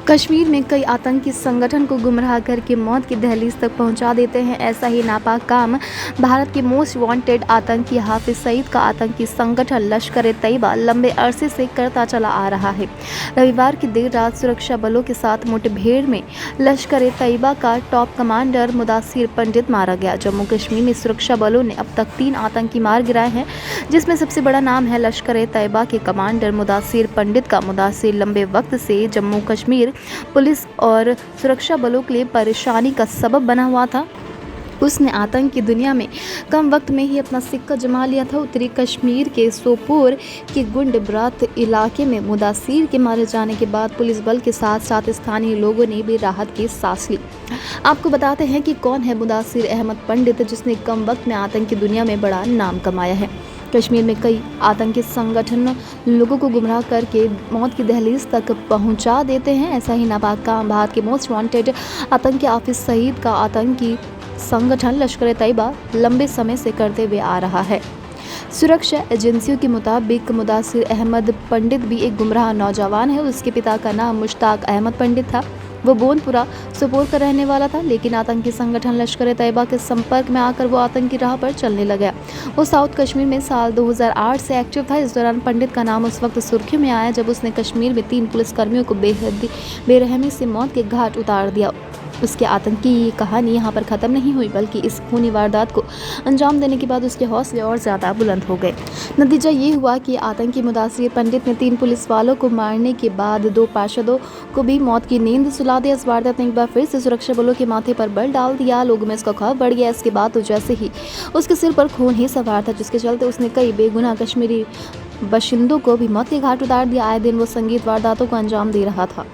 कश्मीर में कई आतंकी संगठन को गुमराह करके मौत की दहलीज तक पहुंचा देते हैं। ऐसा ही नापाक काम भारत के मोस्ट वांटेड आतंकी हाफिज सईद का आतंकी संगठन लश्कर-ए-तैयबा लंबे अरसे से करता चला आ रहा है। रविवार की देर रात सुरक्षा बलों के साथ मुठभेड़ में लश्कर-ए-तैयबा का टॉप कमांडर मुदासिर पंडित मारा गया। जम्मू कश्मीर में सुरक्षा बलों ने अब तक 3 आतंकी मार गिराए हैं, जिसमें सबसे बड़ा नाम है लश्कर-ए-तैयबा के कमांडर मुदासिर पंडित का। मुदासिर लंबे वक्त से जम्मू कश्मीर पुलिस और सुरक्षा बलों के लिए परेशानी का सबब बना हुआ था। उसने आतंक की दुनिया में कम वक्त में ही अपना सिक्का जमा लिया था। उत्तरी कश्मीर के सोपोर के गुंडब्रात इलाके में मुदासिर के मारे जाने के बाद पुलिस बल के साथ साथ स्थानीय लोगों ने भी राहत की सांस ली। आपको बताते हैं कि कौन है मुदासिर अहमद पंडित, जिसने कम वक्त में आतंक की दुनिया में बड़ा नाम कमाया है। कश्मीर में कई आतंकी संगठन लोगों को गुमराह करके मौत की दहलीज तक पहुंचा देते हैं। ऐसा ही नापाक काम भारत के मोस्ट वांटेड आतंकी हाफिज सईद का आतंकी संगठन लश्कर-ए-तैयबा लंबे समय से करते हुए आ रहा है। सुरक्षा एजेंसियों के मुताबिक मुदासिर अहमद पंडित भी एक गुमराह नौजवान है। उसके पिता का नाम मुश्ताक अहमद पंडित था। वो बोनपुरा सोपोर का रहने वाला था, लेकिन आतंकी संगठन लश्कर-ए-तैयबा के संपर्क में आकर वो आतंकी राह पर चलने लगा। वो साउथ कश्मीर में साल 2008 से एक्टिव था। इस दौरान पंडित का नाम उस वक्त सुर्खियों में आया जब उसने कश्मीर में 3 पुलिसकर्मियों को बेरहमी से मौत के घाट उतार दिया। उसकी आतंकी ये कहानी यहाँ पर ख़त्म नहीं हुई, बल्कि इस खूनी वारदात को अंजाम देने के बाद उसके हौसले और ज़्यादा बुलंद हो गए। नतीजा ये हुआ कि आतंकी मुदासिर पंडित ने 3 पुलिस वालों को मारने के बाद 2 पार्षदों को भी मौत की नींद सुला दिया। इस वारदात ने एक बार फिर से सुरक्षा बलों के माथे पर बल डाल दिया। लोगों में इसका खौफ बढ़ गया। इसके बाद तो जैसे ही उसके सिर पर खून ही सवार था, जिसके चलते उसने कई बेगुनाह कश्मीरी बाशिंदों को भी मौत के घाट उतार दिया। आए दिन वो संगीत वारदातों को अंजाम दे रहा था।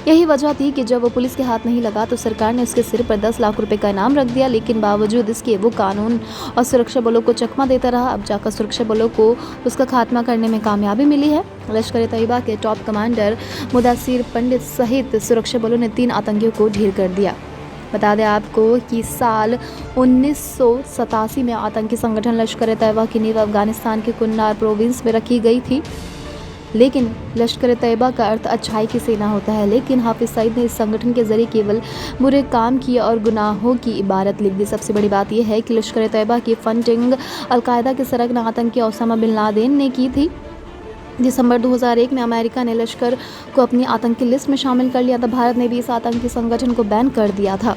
यही वजह थी कि जब वो पुलिस के हाथ नहीं लगा तो सरकार ने उसके सिर पर 10 लाख रुपए का इनाम रख दिया, लेकिन बावजूद इसके वो कानून और सुरक्षा बलों को चकमा देता रहा। अब जाकर सुरक्षा बलों को उसका खात्मा करने में कामयाबी मिली है। लश्कर-ए-तैयबा के टॉप कमांडर मुदासिर पंडित सहित सुरक्षा बलों ने 3 आतंकियों को ढेर कर दिया। बता दें आपको कि साल 1987 में आतंकी संगठन लश्कर-ए-तैयबा की नींव अफगानिस्तान के कुन्नार प्रोविंस में रखी गई थी। लेकिन लश्कर-ए-तैयबा का अर्थ अच्छाई की सेना होता है, लेकिन हाफिज सईद ने इस संगठन के जरिए केवल बुरे काम किए और गुनाहों की इबारत लिख दी। सबसे बड़ी बात यह है कि लश्कर-ए-तैयबा की फंडिंग अलकायदा के सरगना आतंकी ओसामा बिन लादेन ने की थी। दिसंबर 2001 में अमेरिका ने लश्कर को अपनी आतंकी लिस्ट में शामिल कर लिया था। भारत ने भी इस आतंकी संगठन को बैन कर दिया था।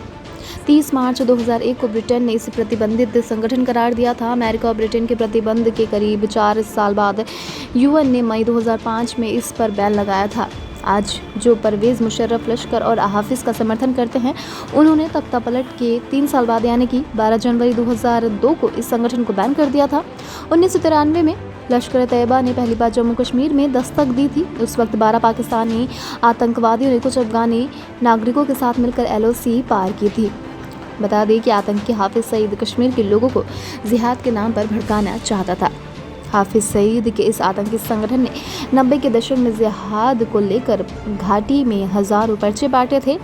30 मार्च 2001 को ब्रिटेन ने इसे प्रतिबंधित संगठन करार दिया था। अमेरिका और ब्रिटेन के प्रतिबंध के करीब 4 साल बाद यूएन ने मई 2005 में इस पर बैन लगाया था। आज जो परवेज़ मुशर्रफ लश्कर और हाफिज का समर्थन करते हैं, उन्होंने तख्तापलट के 3 साल बाद यानी कि 12 जनवरी 2002 को इस संगठन को बैन कर दिया था। 1993 में लश्कर-ए-तैयबा ने पहली बार जम्मू कश्मीर में दस्तक दी थी। उस वक्त 12 पाकिस्तानी आतंकवादियों ने कुछ अफगानी नागरिकों के साथ मिलकर LOC पार की थी। बता दें कि आतंकी हाफिज सईद कश्मीर के लोगों को जिहाद के नाम पर भड़काना चाहता था। हाफिज सईद के इस आतंकी संगठन ने 90 के दशक में जिहाद को लेकर घाटी में हज़ारों पर्चे बांटे थे।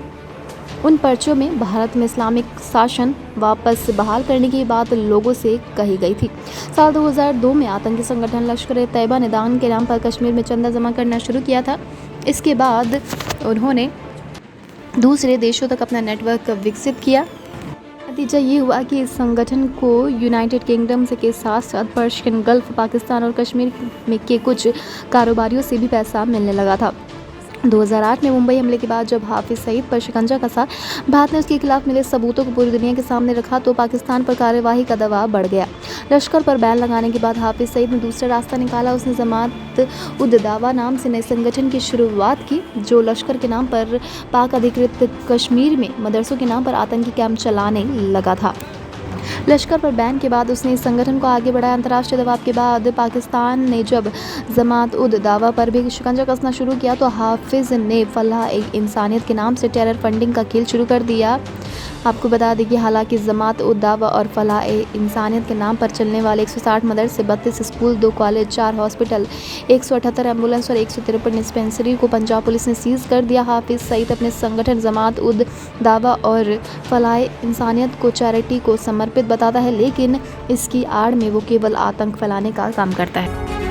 उन पर्चों में भारत में इस्लामिक शासन वापस बहाल करने की बात लोगों से कही गई थी। साल 2002 में आतंकी संगठन लश्कर-ए-तैयबा ने दान के नाम पर कश्मीर में चंदा जमा करना शुरू किया था। इसके बाद उन्होंने दूसरे देशों तक अपना नेटवर्क विकसित किया। नतीजा ये हुआ कि इस संगठन को यूनाइटेड किंगडम से के साथ साथ पर्शियन गल्फ, पाकिस्तान और कश्मीर में के कुछ कारोबारियों से भी पैसा मिलने लगा था। 2008 में मुंबई हमले के बाद जब हाफिज सईद पर शिकंजा कसा, भारत ने उसके खिलाफ मिले सबूतों को पूरी दुनिया के सामने रखा तो पाकिस्तान पर कार्यवाही का दबाव बढ़ गया। लश्कर पर बैन लगाने के बाद हाफिज सईद ने दूसरा रास्ता निकाला। उसने जमात-उद-दावा नाम से नए संगठन की शुरुआत की, जो लश्कर के नाम पर पाक अधिकृत कश्मीर में मदरसों के नाम पर आतंकी कैंप चलाने लगा था। लश्कर पर बैन के बाद उसने इस संगठन को आगे बढ़ाया। अंतर्राष्ट्रीय दबाव के बाद पाकिस्तान ने जब जमात-उद-दावा पर भी शिकंजा कसना शुरू किया तो हाफिज ने फलाह-ए-इंसानियत के नाम से टेरर फंडिंग का खेल शुरू कर दिया। आपको बता दें कि हालांकि जमात-उद-दावा और फलाह-ए-इंसानियत के नाम पर चलने वाले 160 मदरसे, 32 स्कूल, 2 कॉलेज, 4 हॉस्पिटल, 178 एम्बुलेंस और 153 डिस्पेंसरी को पंजाब पुलिस ने सीज कर दिया। हाफिज सईद अपने संगठन जमात-उद-दावा और फलाह-ए-इंसानियत को चैरिटी को समर्पित बताता है, लेकिन इसकी आड़ में वो केवल आतंक फैलाने का काम करता है।